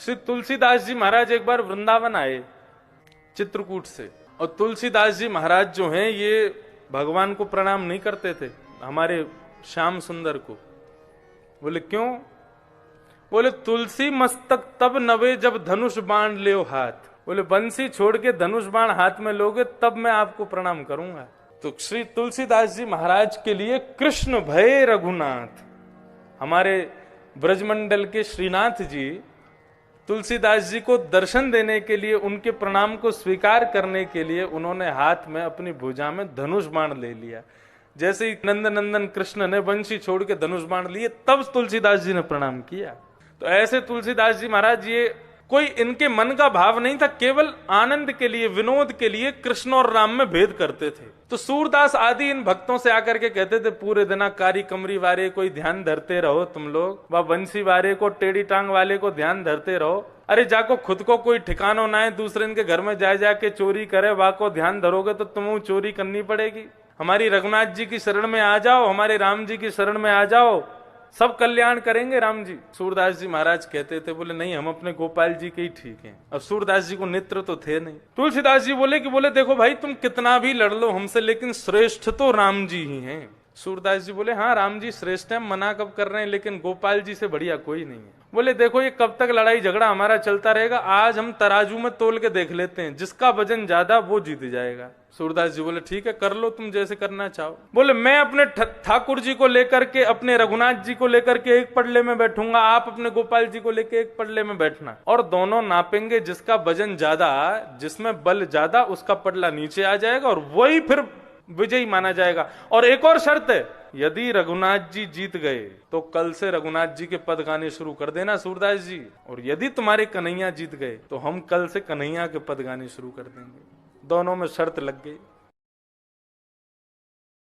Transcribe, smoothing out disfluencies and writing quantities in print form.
श्री तुलसीदास जी महाराज एक बार वृंदावन आए चित्रकूट से, और तुलसीदास जी महाराज जो हैं ये भगवान को प्रणाम नहीं करते थे, हमारे श्याम सुंदर को। बोले क्यों? बोले तुलसी मस्तक तब नवे जब धनुष बाण ले हाथ। बोले बंसी छोड़ के धनुष बाण हाथ में लोगे तब मैं आपको प्रणाम करूंगा। तो श्री तुलसीदास जी महाराज के लिए कृष्ण भय रघुनाथ, हमारे ब्रजमंडल के श्रीनाथ जी तुलसीदास जी को दर्शन देने के लिए, उनके प्रणाम को स्वीकार करने के लिए उन्होंने हाथ में अपनी भुजा में धनुष बाण ले लिया। जैसे ही नंद नंदन कृष्ण ने बंशी छोड़ के धनुष बाण लिए तब तुलसीदास जी ने प्रणाम किया। तो ऐसे तुलसीदास जी महाराज, ये कोई इनके मन का भाव नहीं था, केवल आनंद के लिए, विनोद के लिए कृष्ण और राम में भेद करते थे। तो सूरदास आदि इन भक्तों से आकर के कहते थे पूरे दिन कारी कमरी वाले कोई ध्यान धरते रहो तुम लोग, व बंसी वाले को, टेढ़ी टांग वाले को ध्यान धरते रहो। अरे जाको खुद को कोई ठिकानो ना है, दूसरे इनके घर में जा जाके चोरी करे, वह को ध्यान धरोगे तो तुम्हें चोरी करनी पड़ेगी। हमारी रघुनाथ जी की शरण में आ जाओ, हमारे राम जी की शरण में आ जाओ, सब कल्याण करेंगे राम जी। सूरदास जी महाराज कहते थे, बोले नहीं हम अपने गोपाल जी के ही ठीक हैं। अब सूरदास जी को नेत्र तो थे नहीं। तुलसीदास जी बोले देखो भाई तुम कितना भी लड़ लो हमसे, लेकिन श्रेष्ठ तो राम जी ही हैं। सूरदास जी बोले हाँ राम जी श्रेष्ठ है, मना कब कर रहे हैं, लेकिन गोपाल जी से बढ़िया कोई नहीं है। बोले देखो ये कब तक लड़ाई झगड़ा हमारा चलता रहेगा, आज हम तराजू में तोल के देख लेते हैं, जिसका वजन ज्यादा वो जीत जाएगा। सूरदास जी बोले ठीक है कर लो तुम जैसे करना चाहो। बोले मैं अपने ठाकुर जी को लेकर के, अपने रघुनाथ जी को लेकर के एक पडले में बैठूंगा, आप अपने गोपाल जी को लेकर एक पडले में बैठना, और दोनों नापेंगे, जिसका वजन ज्यादा, जिसमें बल ज्यादा, उसका पडला नीचे आ जाएगा और वही फिर विजयी माना जाएगा। और एक और शर्त है, यदि रघुनाथ जी जीत गए तो कल से रघुनाथ जी के पद गाने शुरू कर देना सूरदास जी, और यदि तुम्हारे कन्हैया जीत गए तो हम कल से कन्हैया के पद गाने शुरू कर देंगे। दोनों में शर्त लग गई।